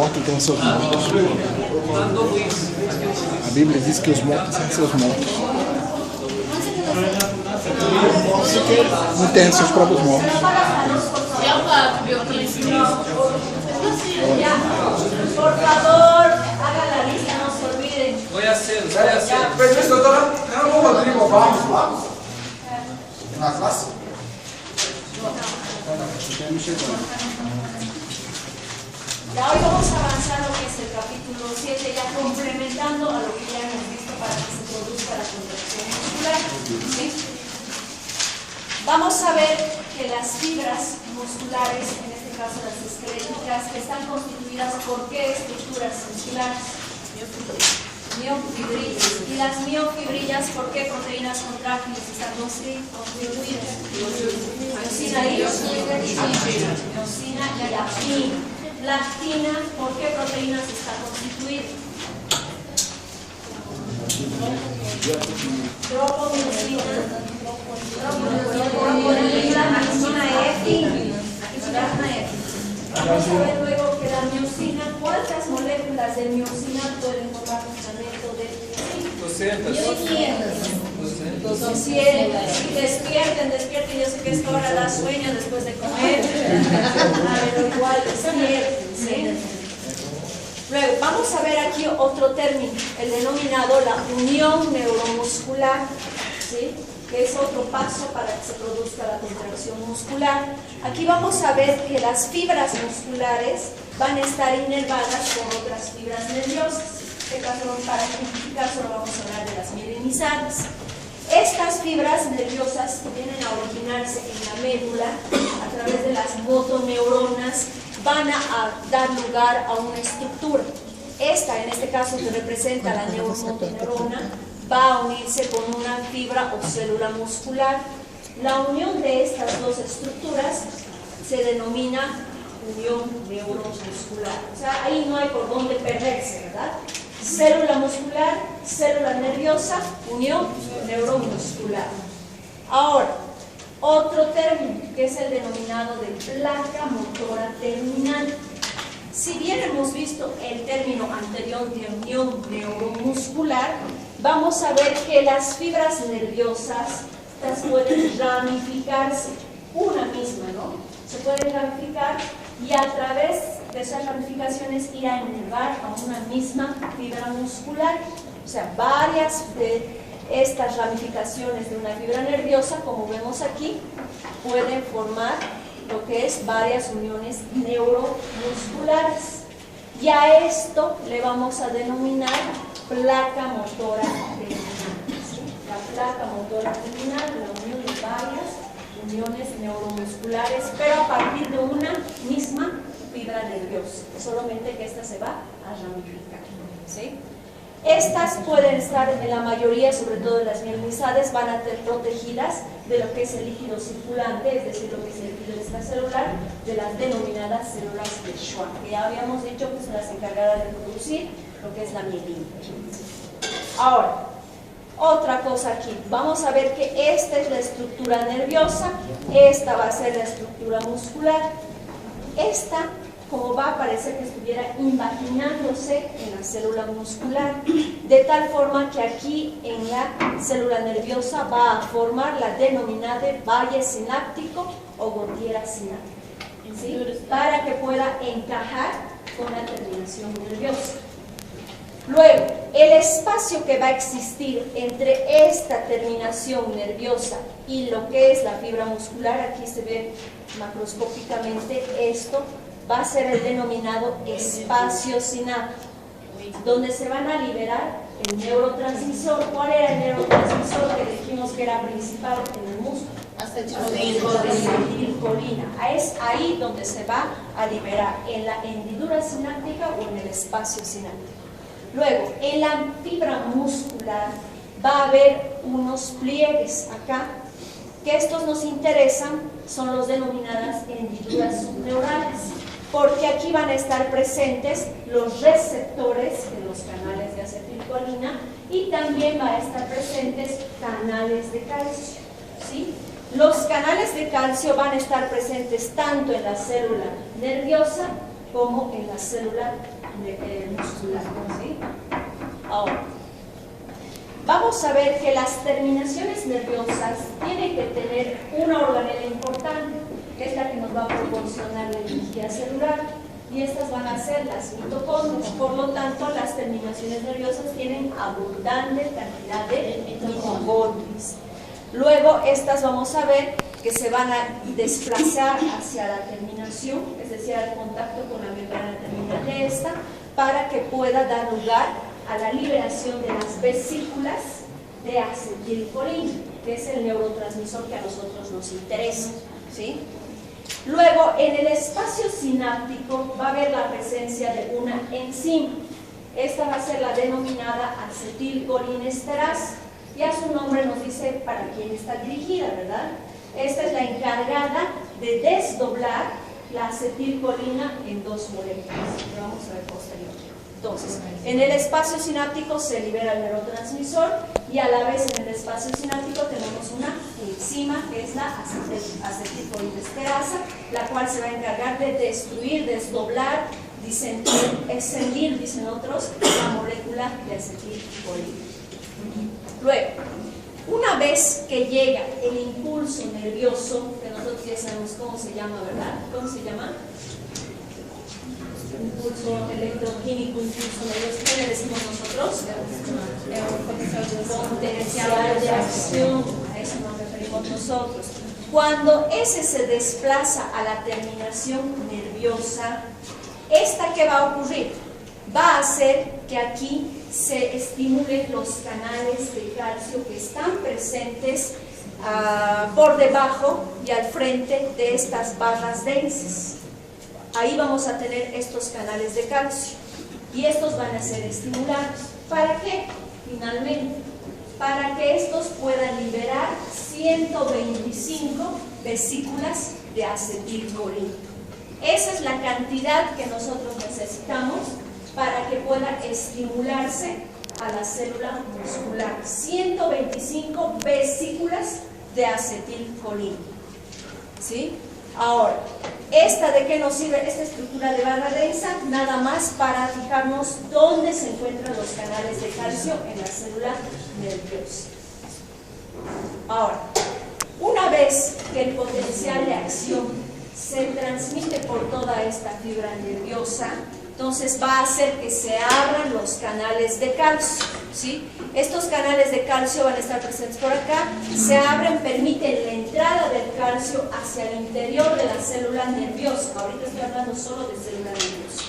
mortos têm seus mortos. A Bíblia diz que os mortos têm seus mortos. Não tem seus próprios mortos. Por favor, haga la lista, no se olviden. Voy a hacer. Permiso, doctora. Não, Rodrigo, vamos. Na classe? Ya hoy vamos a avanzar lo que es el capítulo 7, ya complementando a lo que ya hemos visto para que se produzca la contracción muscular. ¿Sí? Vamos a ver que las fibras musculares, en este caso las esqueléticas, están constituidas por qué estructuras musculares. Miofibrillas. Y las miofibrillas, ¿por qué proteínas contráctiles están constituidas? Miosina y actina. La actina, ¿por qué proteínas está constituida? Tropomiosina. Vamos a ver luego que la miosina, ¿cuántas moléculas de miosina pueden formar fundamento de miosina? 200. Si despierten, yo sé que es que ahora da sueño después de comer, pero igual despierten, ¿sí? Luego, vamos a ver aquí otro término, el denominado la unión neuromuscular, ¿sí? Que es otro paso para que se produzca la contracción muscular. Aquí vamos a ver que las fibras musculares van a estar inervadas con otras fibras nerviosas. En este caso, para simplificar, solo vamos a hablar de las mielinizadas. Estas fibras nerviosas vienen a originarse en la médula a través de las motoneuronas, van a dar lugar a una estructura. Esta, en este caso, que representa la neuromotoneurona, va a unirse con una fibra o célula muscular. La unión de estas dos estructuras se denomina unión neuromuscular. O sea, ahí no hay por dónde perderse, ¿verdad? Célula muscular, célula nerviosa, unión neuromuscular. Ahora, otro término que es el denominado de placa motora terminal. Si bien hemos visto el término anterior de unión neuromuscular, vamos a ver que las fibras nerviosas pueden ramificarse, una misma, ¿no? Se pueden ramificar y a través de esas ramificaciones ir a inervar a una misma fibra muscular. O sea, varias de estas ramificaciones de una fibra nerviosa, como vemos aquí, pueden formar lo que es varias uniones neuromusculares. Y a esto le vamos a denominar placa motora terminal. ¿Sí? La placa motora terminal, la unión de varias uniones neuromusculares, pero a partir de una misma fibra nerviosa, solamente que esta se va a ramificar. ¿Sí? Estas pueden estar en la mayoría, sobre todo en las mielinizadas, van a estar protegidas de lo que es el líquido circulante, es decir, lo que es el líquido extracelular, de las denominadas células de Schwann, que ya habíamos dicho que son las encargadas de producir lo que es la mielina. Ahora, otra cosa aquí, vamos a ver que esta es la estructura nerviosa, esta va a ser la estructura muscular, esta como va a parecer que estuviera imaginándose en la célula muscular, de tal forma que aquí en la célula nerviosa va a formar la denominada valle sináptico o gotiera sináptica, ¿sí? Para que pueda encajar con la terminación nerviosa. Luego, el espacio que va a existir entre esta terminación nerviosa y lo que es la fibra muscular, aquí se ve macroscópicamente esto, va a ser el denominado espacio sináptico, donde se van a liberar el neurotransmisor. ¿Cuál era el neurotransmisor que dijimos que era principal en el músculo? Acetilcolina. Es ahí donde se va a liberar, en la hendidura sináptica o en el espacio sináptico. Luego, en la fibra muscular va a haber unos pliegues acá, que estos nos interesan, son los denominadas hendiduras subneurales, porque aquí van a estar presentes los receptores de los canales de acetilcolina y también va a estar presentes canales de calcio, ¿sí? Los canales de calcio van a estar presentes tanto en la célula nerviosa como en la célula muscular, ¿sí? Ahora, vamos a ver que las terminaciones nerviosas tienen que tener una organela importante, que es la que nos va a proporcionar la energía celular, y estas van a ser las mitocondrias. Por lo tanto, las terminaciones nerviosas tienen abundante cantidad de mitocondrias. Luego, estas vamos a ver que se van a desplazar hacia la terminación, es decir, al contacto con la membrana terminal de esta, para que pueda dar lugar a la liberación de las vesículas de acetilcolina, que es el neurotransmisor que a nosotros nos interesa, ¿sí? Luego, en el espacio sináptico va a haber la presencia de una enzima. Esta va a ser la denominada acetilcolinesterasa. Ya su nombre nos dice para quién está dirigida, ¿verdad? Esta es la encargada de desdoblar la acetilcolina en dos moléculas. Lo vamos a ver posteriormente. Entonces, en el espacio sináptico se libera el neurotransmisor y a la vez en el espacio sináptico tenemos una enzima que es la acetilcolinesterasa, la cual se va a encargar de destruir, desdoblar, escindir, dicen otros, la molécula de acetilcolina. Luego, una vez que llega el impulso nervioso, que nosotros ya sabemos cómo se llama, ¿verdad? ¿Cómo se llama? Impulso electroquímico, impulso nervioso. ¿Qué le decimos nosotros? Potencial de acción. A eso nos referimos nosotros. Cuando ese se desplaza a la terminación nerviosa, ¿esta qué va a ocurrir? Va a hacer que aquí se estimulen los canales de calcio que están presentes por debajo y al frente de estas barras densas. Ahí vamos a tener estos canales de calcio y estos van a ser estimulados. ¿Para qué? Finalmente, para que estos puedan liberar 125 vesículas de acetilcolina. Esa es la cantidad que nosotros necesitamos para que pueda estimularse a la célula muscular. 125 vesículas de acetilcolina. ¿Sí? Ahora, ¿esta de qué nos sirve? Esta estructura de barra densa, nada más para fijarnos dónde se encuentran los canales de calcio en la célula nerviosa. Ahora, una vez que el potencial de acción se transmite por toda esta fibra nerviosa, entonces va a hacer que se abran los canales de calcio, ¿sí? Estos canales de calcio van a estar presentes por acá, se abren, permiten la entrada del calcio hacia el interior de la célula nerviosa. Ahorita estoy hablando solo de célula nerviosa.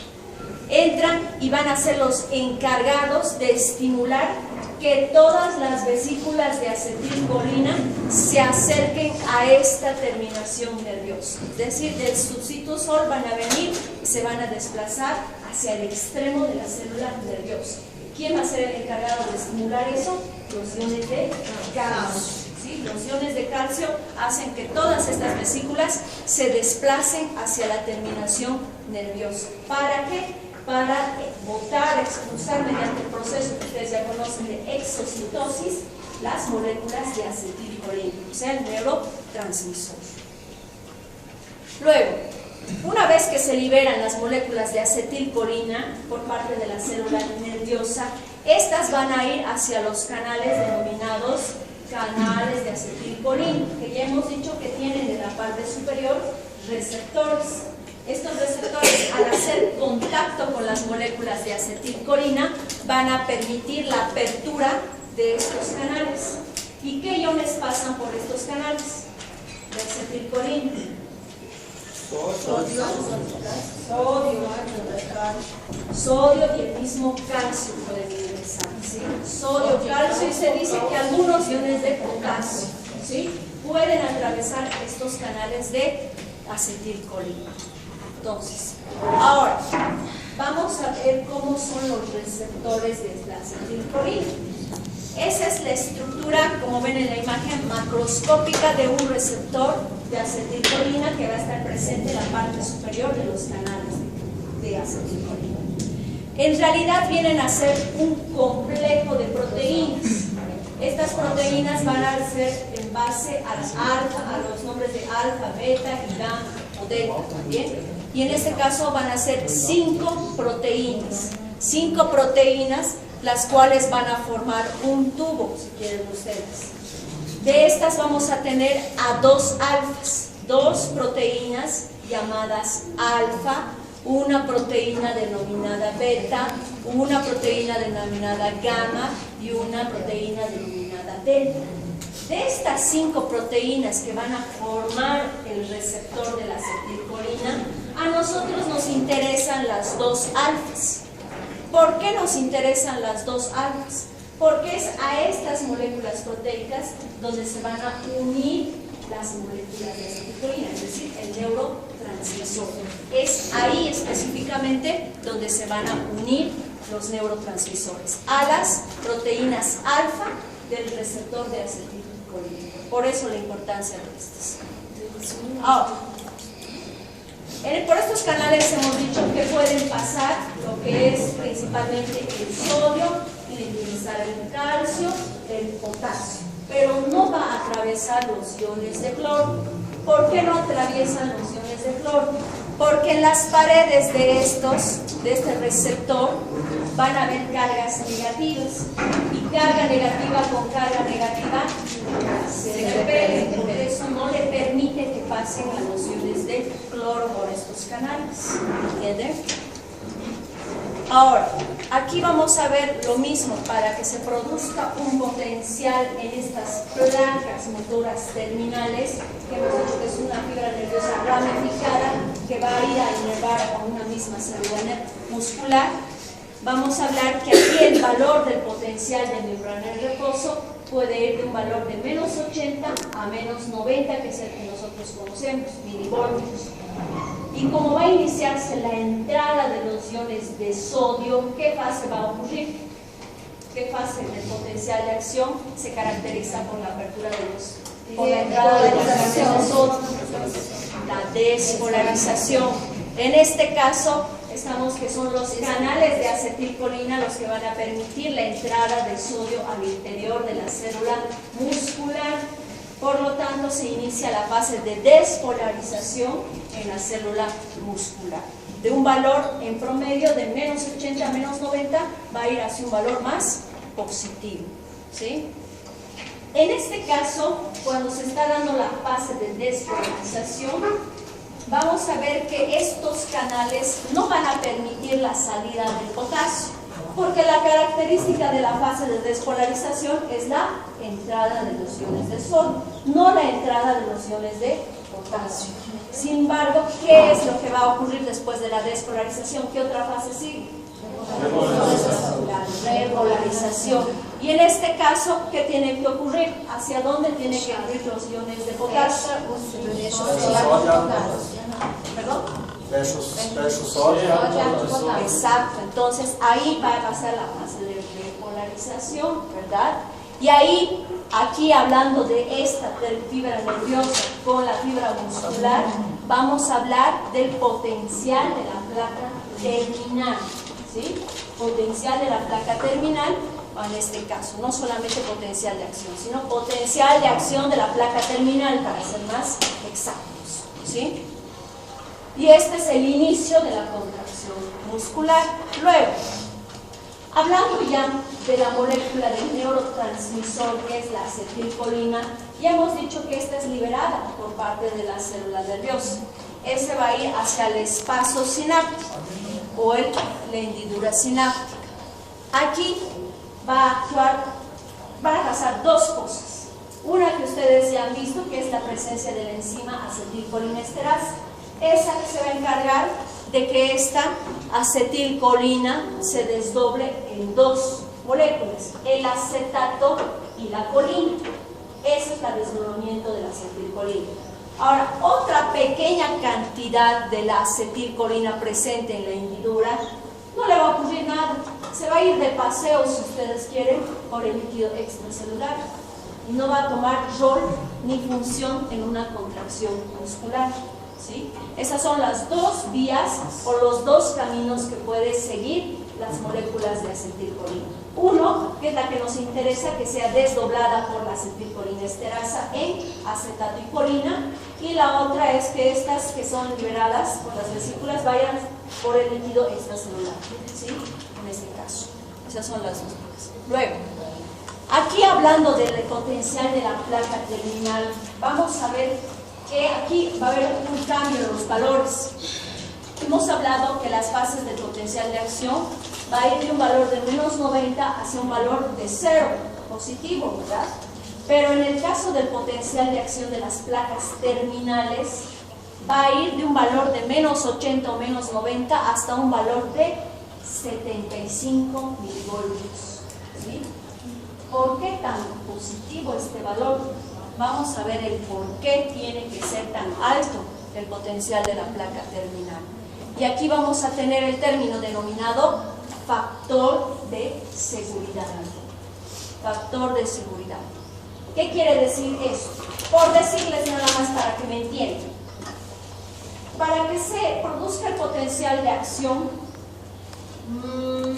Entran y van a ser los encargados de estimular que todas las vesículas de acetilcolina se acerquen a esta terminación nerviosa. Es decir, del subcitosol van a venir y se van a desplazar hacia el extremo de la célula nerviosa. ¿Quién va a ser el encargado de estimular eso? Los iones de calcio. ¿Sí? Los iones de calcio hacen que todas estas vesículas se desplacen hacia la terminación nerviosa. ¿Para qué? Para botar, expulsar mediante el proceso que ustedes ya conocen de exocitosis las moléculas de acetilcolina, o sea, el neurotransmisor. Luego, una vez que se liberan las moléculas de acetilcolina por parte de la célula nerviosa, estas van a ir hacia los canales denominados canales de acetilcolina, que ya hemos dicho que tienen en la parte superior receptores. Estos receptores, al hacer contacto con las moléculas de acetilcolina, van a permitir la apertura de estos canales. ¿Y qué iones pasan por estos canales de acetilcolina? Sodio y el mismo calcio pueden ingresar, ¿sí? Sodio, calcio, y se dice que algunos iones de potasio, ¿sí?, pueden atravesar estos canales de acetilcolina. Entonces, ahora vamos a ver cómo son los receptores de la acetilcolina. Esa es la estructura, como ven en la imagen, macroscópica de un receptor de acetilcolina que va a estar presente en la parte superior de los canales de acetilcolina. En realidad vienen a ser un complejo de proteínas. Estas proteínas van a ser en base a los nombres de alfa, beta y gamma o delta también. Y y en este caso van a ser 5 proteínas. 5 proteínas, las cuales van a formar un tubo, si quieren ustedes. De estas vamos a tener a 2 alfas, 2 proteínas llamadas alfa, una proteína denominada beta, una proteína denominada gamma y una proteína denominada delta. De estas 5 proteínas que van a formar el receptor de la acetilcolina, a nosotros nos interesan las 2 alfas. ¿Por qué nos interesan las 2 alfas? Porque es a estas moléculas proteicas donde se van a unir las moléculas de acetilcolina, es decir, el neurotransmisor. Es ahí específicamente donde se van a unir los neurotransmisores, a las proteínas alfa del receptor de acetilcolina. Por eso la importancia de estas. Ahora, por estos canales hemos dicho que pueden pasar lo que es principalmente el sodio, utilizar el calcio, el potasio, pero no va a atravesar los iones de cloro. ¿Por qué no atraviesan los iones de cloro? Porque en las paredes de este receptor, van a haber cargas negativas, y carga negativa con carga negativa se repele, por eso no le permite que pasen las iones de cloro por estos canales, ¿entienden? Ahora, aquí vamos a ver lo mismo. Para que se produzca un potencial en estas placas motoras terminales, que hemos dicho que es una fibra nerviosa ramificada que va a ir a inervar a una misma célula muscular, vamos a hablar que aquí el valor del potencial de membrana en reposo puede ir de un valor de menos 80 a menos 90, que es el que nosotros conocemos, milivoltios. Y como va a iniciarse la entrada de los iones de sodio, ¿qué fase va a ocurrir? ¿Qué fase del potencial de acción se caracteriza por la apertura de los, por la entrada de los iones de sodio? La despolarización. En este caso, estamos que son los canales de acetilcolina los que van a permitir la entrada de sodio al interior de la célula muscular. Por lo tanto, se inicia la fase de despolarización en la célula muscular. De un valor en promedio de menos 80 a menos 90, va a ir hacia un valor más positivo, ¿sí? En este caso, cuando se está dando la fase de despolarización, vamos a ver que estos canales no van a permitir la salida del potasio, porque la característica de la fase de despolarización es la entrada de los iones de sodio, no la entrada de los iones de potasio. Sin embargo, ¿qué es lo que va a ocurrir después de la despolarización? ¿Qué otra fase sigue? La repolarización. Y en este caso, ¿qué tiene que ocurrir? ¿Hacia dónde tienen que ir los iones de potasio? ¿Perdón? Exacto, entonces ahí va a pasar la fase de repolarización, ¿verdad? Y ahí, aquí hablando de esta fibra nerviosa con la fibra muscular, vamos a hablar del potencial de la placa terminal, ¿sí? Potencial de la placa terminal, en este caso, no solamente potencial de acción, sino potencial de acción de la placa terminal, para ser más exactos, ¿sí? Y este es el inicio de la contracción muscular. Luego, hablando ya de la molécula del neurotransmisor, que es la acetilcolina, ya hemos dicho que esta es liberada por parte de la célula nerviosa. Ese va a ir hacia el espacio sináptico o la hendidura sináptica. Aquí va a actuar, van a pasar dos cosas. Una que ustedes ya han visto, que es la presencia de la enzima acetilcolinesterasa. Esa que se va a encargar de que esta acetilcolina se desdoble en dos moléculas, el acetato y la colina. Ese es el desdoblamiento de la acetilcolina. Ahora, otra pequeña cantidad de la acetilcolina presente en la hendidura, no le va a ocurrir nada. Se va a ir de paseo, si ustedes quieren, por el líquido extracelular. Y no va a tomar rol ni función en una contracción muscular. ¿Sí? Esas son las dos vías o los dos caminos que puede seguir las moléculas de acetilcolina. Uno, que es la que nos interesa, que sea desdoblada por la acetilcolinesterasa en acetato y colina, y la otra es que estas que son liberadas por las vesículas vayan por el líquido extracelular, ¿sí? En este caso. Esas son las dos cosas. Luego, aquí hablando del potencial de la placa terminal, vamos a ver que aquí va a haber un cambio en los valores. Hemos hablado que las fases del potencial de acción va a ir de un valor de menos 90 hacia un valor de 0, positivo, ¿verdad? Pero en el caso del potencial de acción de las placas terminales, va a ir de un valor de menos 80 o menos 90 hasta un valor de 75 milivoltios, ¿sí? ¿Por qué tan positivo este valor? Vamos a ver el por qué tiene que ser tan alto el potencial de la placa terminal. Y aquí vamos a tener el término denominado factor de seguridad. Factor de seguridad. ¿Qué quiere decir eso? Por decirles nada más para que me entiendan. Para que se produzca el potencial de acción,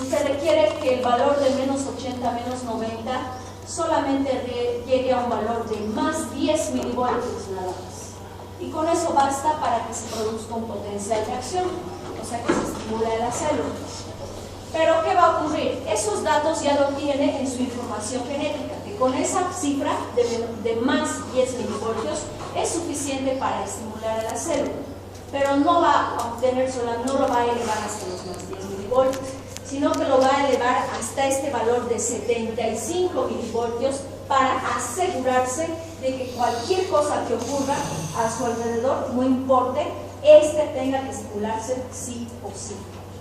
se requiere que el valor de menos 80 a menos 90 solamente llegue a un valor de más 10 milivoltios nada más. Y con eso basta para que se produzca un potencial de acción, o sea que se estimule la célula. Pero ¿qué va a ocurrir? Esos datos ya lo tiene en su información genética, que con esa cifra de más 10 milivoltios es suficiente para estimular a la célula. Pero no va a obtener no lo va a elevar hasta los más 10 milivoltios, sino que lo va a elevar hasta este valor de 75 milivoltios para asegurarse de que cualquier cosa que ocurra a su alrededor, no importe, tenga que estimularse sí o sí.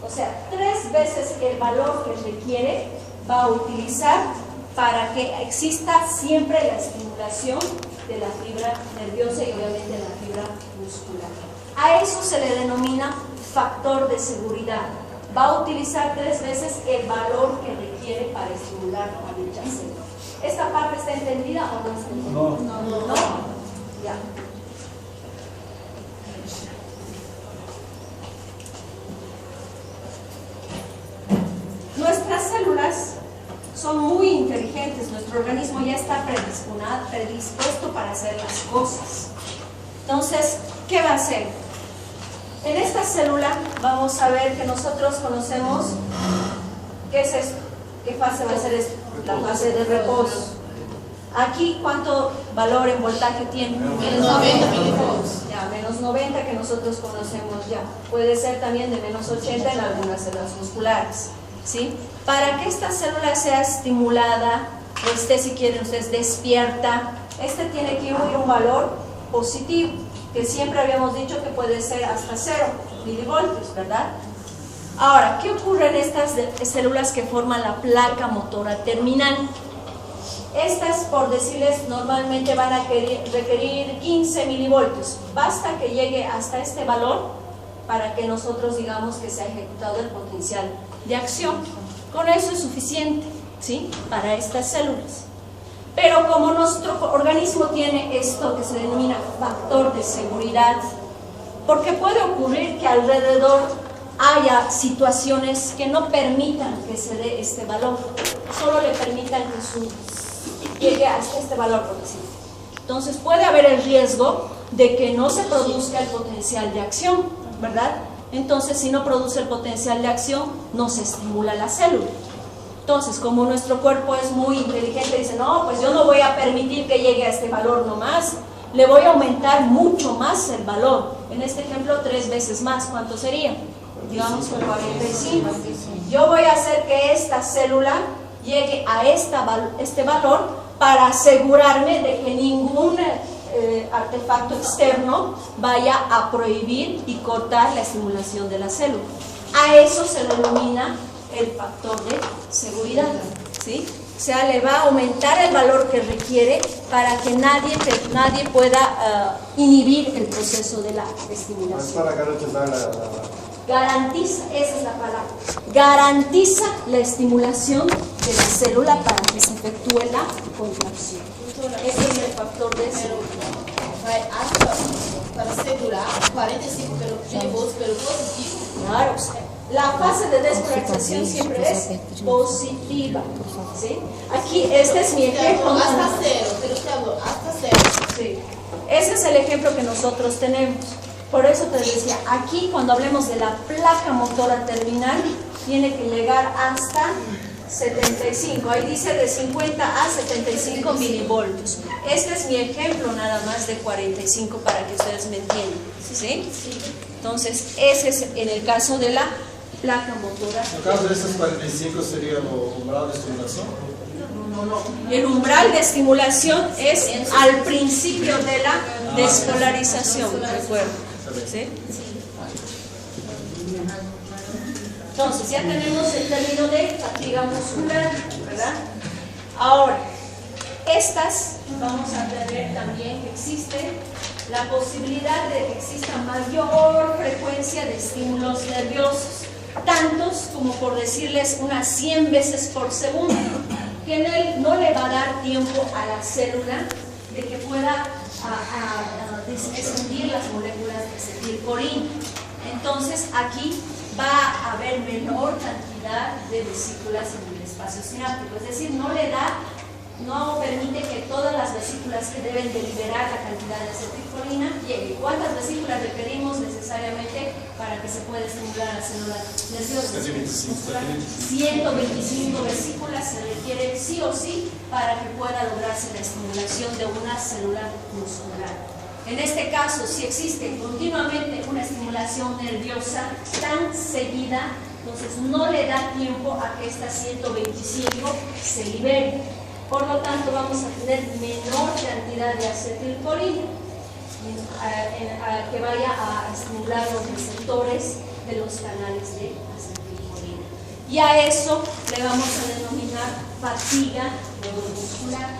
O sea, 3 veces el valor que requiere va a utilizar para que exista siempre la estimulación de la fibra nerviosa y obviamente la fibra muscular. A eso se le denomina factor de seguridad. Va a utilizar 3 veces el valor que requiere para estimular a dicha célula. ¿Esta parte está entendida o no está entendida? No. Ya. Nuestras células son muy inteligentes, nuestro organismo ya está predispuesto para hacer las cosas. Entonces, ¿qué va a hacer? En esta célula vamos a ver que nosotros conocemos, ¿qué es esto? ¿Qué fase va a ser esto? La fase de reposo. Aquí, ¿cuánto valor en voltaje tiene? Menos 90 milivoltios. Ya, menos 90 que nosotros conocemos ya. Puede ser también de menos 80 en algunas células musculares, ¿sí? Para que esta célula sea estimulada, o esté, si quieren ustedes, despierta, tiene que ir a un valor positivo, que siempre habíamos dicho que puede ser hasta 0 milivoltios, ¿verdad? Ahora, ¿qué ocurre en estas células que forman la placa motora terminal? Estas, por decirles, normalmente van a requerir 15 milivoltios. Basta que llegue hasta este valor para que nosotros digamos que se ha ejecutado el potencial de acción. Con eso es suficiente, ¿sí? Para estas células. Pero como nuestro organismo tiene esto que se denomina factor de seguridad, porque puede ocurrir que alrededor haya situaciones que no permitan que se dé este valor, solo le permitan que llegue hasta este valor, por decirlo. Entonces puede haber el riesgo de que no se produzca el potencial de acción, ¿verdad? Entonces, si no produce el potencial de acción, no se estimula la célula. Entonces, como nuestro cuerpo es muy inteligente, dice, no, pues yo no voy a permitir que llegue a este valor nomás, le voy a aumentar mucho más el valor. En este ejemplo, 3 veces más. ¿Cuánto sería? Digamos con 45. Yo voy a hacer que esta célula llegue a este valor para asegurarme de que ningún artefacto externo vaya a prohibir y cortar la estimulación de la célula. A eso se denomina el factor de seguridad, ¿sí? O sea, le va a aumentar el valor que requiere para que nadie pueda inhibir el proceso de la estimulación. Garantiza, esa es la palabra, garantiza la estimulación de la célula para que se efectúe la contracción. Ese es el factor de seguridad. Para asegurar 45 milivoltios pelo positivo. Claro, La fase de despolarización siempre es positiva, ¿sí? Aquí, este es mi ejemplo. Hasta cero, pero te hablo, hasta cero. Sí. Ese es el ejemplo que nosotros tenemos. Por eso te decía, aquí cuando hablemos de la placa motora terminal, tiene que llegar hasta 75. Ahí dice de 50 a 75 milivoltios. Este es mi ejemplo nada más de 45 para que ustedes me entiendan, ¿sí? Entonces, ese es en el caso de la placa motora. En el caso de estos 45 sería lo umbral de estimulación. El umbral de estimulación es al principio de la despolarización, recuerda, ¿sí? Entonces, ya tenemos el término de fatiga muscular, ¿verdad? Ahora, estas vamos a ver también que existe la posibilidad de que exista mayor frecuencia de estímulos nerviosos, tantos como por decirles unas 100 veces por segundo, que en él no le va a dar tiempo a la célula de que pueda expandir las moléculas de acetilcolina. Entonces, aquí va a haber menor cantidad de vesículas en el espacio sináptico, es decir, no permite que todas las vesículas que deben de liberar la cantidad de acetilcolina lleguen. ¿Cuántas vesículas requerimos necesariamente para que se pueda estimular la célula nerviosa? 125 vesículas se requieren sí o sí para que pueda lograrse la estimulación de una célula muscular. En este caso, si existe continuamente una estimulación nerviosa tan seguida, entonces no le da tiempo a que estas 125 se liberen. Por lo tanto, vamos a tener menor cantidad de acetilcolina que vaya a estimular los receptores de los canales de acetilcolina. Y a eso le vamos a denominar fatiga neuromuscular.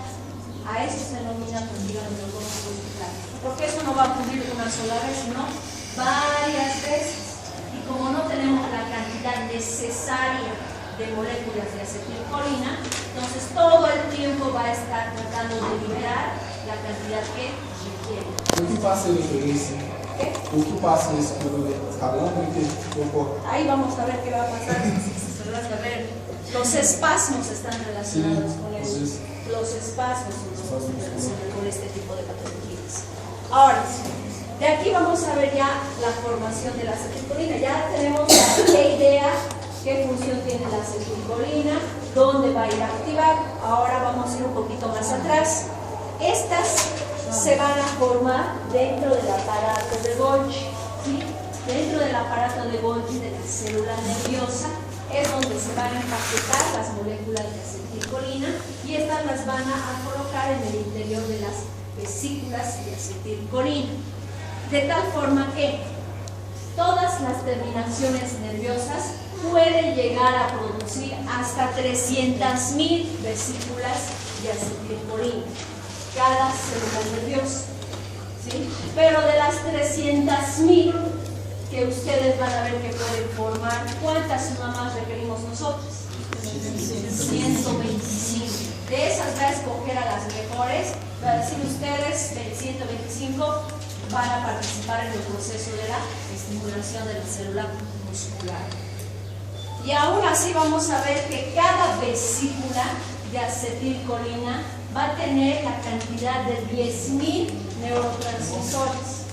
A eso se denomina fatiga neuromuscular. Porque eso no va a ocurrir una sola vez, sino varias veces. Y como no tenemos la cantidad necesaria de moléculas de acetilcolina, entonces todo el tiempo va a estar tratando de liberar la cantidad que requiere. O que passa nesse? ¿Qué? O que passa nesse quando escalando e que ocorre? Ahí vamos a ver qué va a pasar. Se van a ver. Los espasmos están relacionados con eso. Los espasmos están relacionados con este tipo de patologías. Ahora, de aquí vamos a ver ya la formación de la acetilcolina. Ya tenemos la idea qué función tiene la acetilcolina, dónde va a ir a activar. Ahora vamos a ir un poquito más atrás. Estas se van a formar dentro del aparato de Golgi, ¿sí? Dentro del aparato de Golgi de la célula nerviosa es donde se van a empaquetar las moléculas de acetilcolina y estas las van a colocar en el interior de las vesículas de acetilcolina. De tal forma que todas las terminaciones nerviosas pueden llegar a producir hasta 300.000 vesículas de acetilcolina cada célula nerviosa, ¿sí? Pero de las 300.000 que ustedes van a ver que pueden formar, ¿cuántas nada más requerimos nosotros? 125. De esas va a escoger a las mejores, va a decir ustedes de 125 van a participar en el proceso de la estimulación de la célula muscular. Y aún así vamos a ver que cada vesícula de acetilcolina va a tener la cantidad de 10.000 neurotransmisores.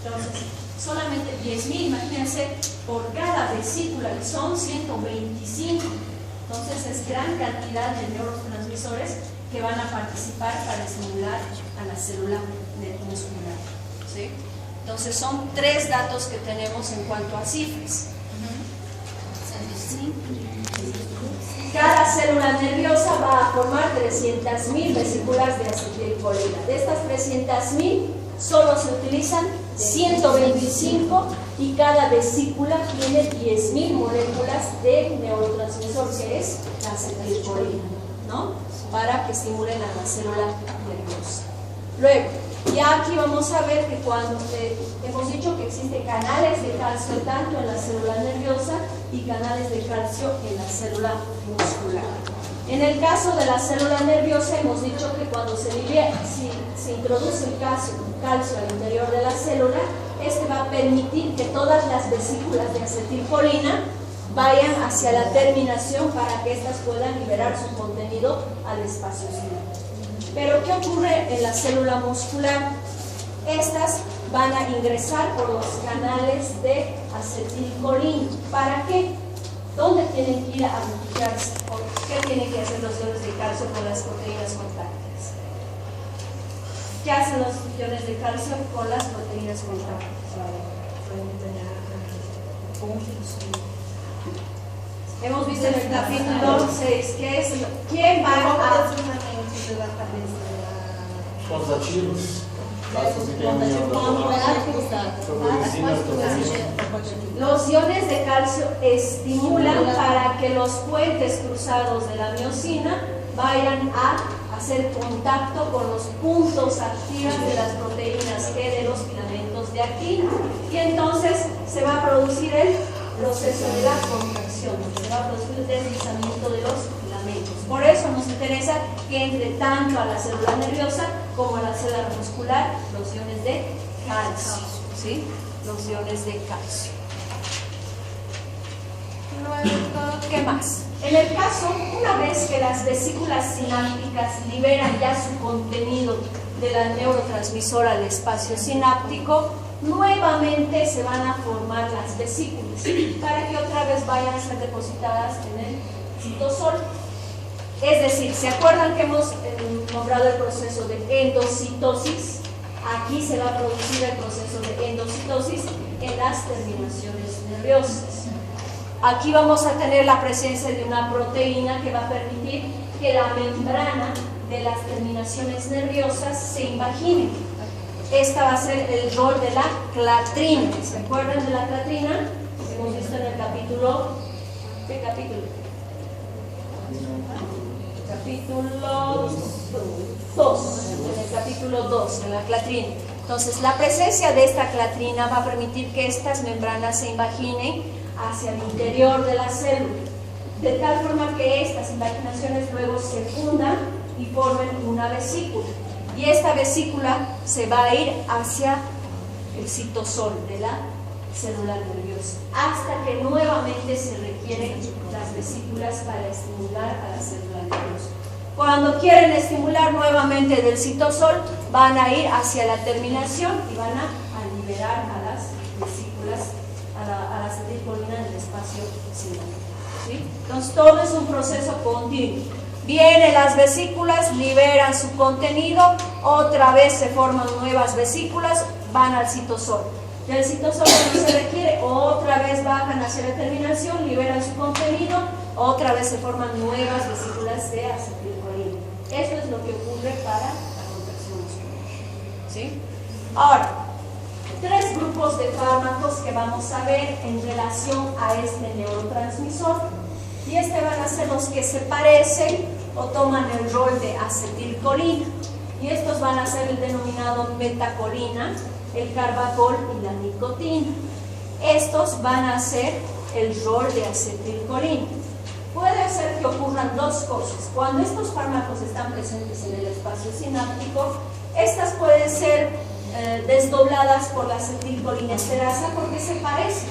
Entonces, solamente 10.000, imagínense, por cada vesícula, y son 125. Entonces, es gran cantidad de neurotransmisores que van a participar para estimular a la célula muscular, ¿sí? Entonces, son 3 datos que tenemos en cuanto a cifras. Cada célula nerviosa va a formar 300.000 vesículas de acetilcolina. De estas 300.000, solo se utilizan 125 y cada vesícula tiene 10.000 moléculas de neurotransmisor, que es la acetilcolina, ¿no? Para que estimulen a la célula nerviosa. Luego, ya aquí vamos a ver que cuando hemos dicho que existen canales de calcio tanto en la célula nerviosa y canales de calcio en la célula muscular. En el caso de la célula nerviosa hemos dicho que cuando se introduce el calcio al interior de la célula, este va a permitir que todas las vesículas de acetilcolina vayan hacia la terminación para que éstas puedan liberar su contenido al espacio sináptico. Pero ¿qué ocurre en la célula muscular? Estas van a ingresar por los canales de acetilcolina. ¿Para qué? ¿Dónde tienen que ir a refugiarse? ¿Qué tienen que hacer los iones de calcio con las proteínas contráctiles? ¿Qué hacen los iones de calcio con las proteínas contráctiles? Hemos visto en el capítulo 6 que es quién va a Pós-ativos, vasos que têm los iones de calcio estimulan para que los puentes cruzados de la miosina vayan a hacer contacto con los puntos activos de las proteínas G de los filamentos de actina. Y entonces se va a producir el proceso de la contracción, se va a producir el deslizamiento de los filamentos. Por eso nos interesa que entre tanto a la célula nerviosa como a la célula muscular los iones de calcio, ¿sí? Los iones de calcio. Luego, ¿qué más? En el caso, una vez que las vesículas sinápticas liberan ya su contenido de la neurotransmisora al espacio sináptico, nuevamente se van a formar las vesículas para que otra vez vayan a ser depositadas en el citosol. Es decir, ¿se acuerdan que hemos nombrado el proceso de endocitosis? Aquí se va a producir el proceso de endocitosis en las terminaciones nerviosas. Aquí vamos a tener la presencia de una proteína que va a permitir que la membrana de las terminaciones nerviosas se invagine. Esta va a ser el rol de la clatrina. ¿Se acuerdan de la clatrina? Hemos visto en el capítulo... ¿Qué capítulo? Capítulo 2. En el capítulo 2, en la clatrina. Entonces, la presencia de esta clatrina va a permitir que estas membranas se invaginen hacia el interior de la célula, de tal forma que estas invaginaciones luego se fundan y formen una vesícula. Y esta vesícula se va a ir hacia el citosol de la célula nerviosa, hasta que nuevamente se requieren las vesículas para estimular a la célula nerviosa. Cuando quieren estimular nuevamente del citosol, van a ir hacia la terminación y van a liberar a las vesículas, a la acetilcolina en el espacio sináptico, ¿sí? Entonces todo es un proceso continuo. Vienen las vesículas, liberan su contenido, otra vez se forman nuevas vesículas, van al citosol. Del citosol cuando se requiere, otra vez bajan hacia la terminación, liberan su contenido, otra vez se forman nuevas vesículas de acetilcolina. Eso es lo que ocurre para la contracción muscular, ¿sí? Ahora, tres grupos de fármacos que vamos a ver en relación a este neurotransmisor. Y van a ser los que se parecen o toman el rol de acetilcolina. Y estos van a ser el denominado betacolina, el carbacol y la nicotina. Estos van a ser el rol de acetilcolina. Puede ser que ocurran dos cosas. Cuando estos fármacos están presentes en el espacio sináptico, estas pueden ser desdobladas por la acetilcolinesterasa porque se parecen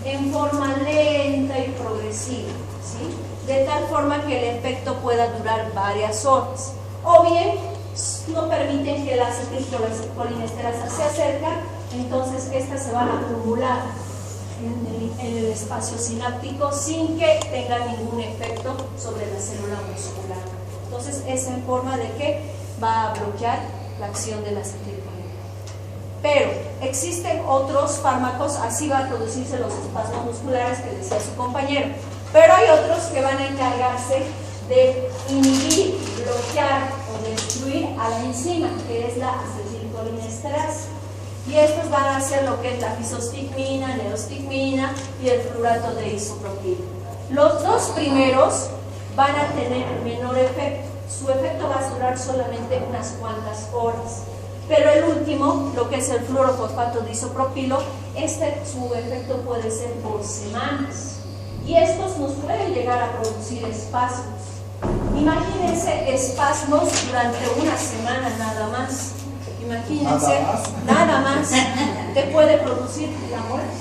en forma lenta y progresiva, ¿sí? De tal forma que el efecto pueda durar varias horas. O bien, no permiten que la acetilcolinesterasa se acerque, entonces estas se van a acumular en el espacio sináptico sin que tenga ningún efecto sobre la célula muscular. Entonces es en forma de que va a bloquear la acción de la acetilcolina. Pero existen otros fármacos, así va a producirse los espasmos musculares que decía su compañero. Pero hay otros que van a encargarse de inhibir, bloquear o destruir a la enzima, que es la acetilcolinesterasa. Y estos van a hacer lo que es la fisostigmina, neostigmina y el fluorato de isopropilo. Los dos primeros van a tener menor efecto. Su efecto va a durar solamente unas cuantas horas. Pero el último, lo que es el fluorofosfato de isopropilo, su efecto puede ser por semanas. Y estos nos pueden llegar a producir espasmos. Imagínense espasmos durante una semana nada más. imagínense, nada más, te puede producir la muerte.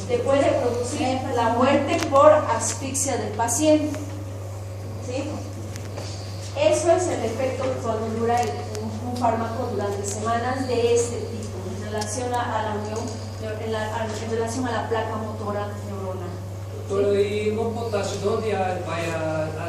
Te puede producir la muerte por asfixia del paciente. ¿Sí? Eso es el efecto cuando dura un fármaco durante semanas de este tipo, en relación a la unión, en relación a la placa motora neuronal. Doctora, ¿y con potasio dónde vaya a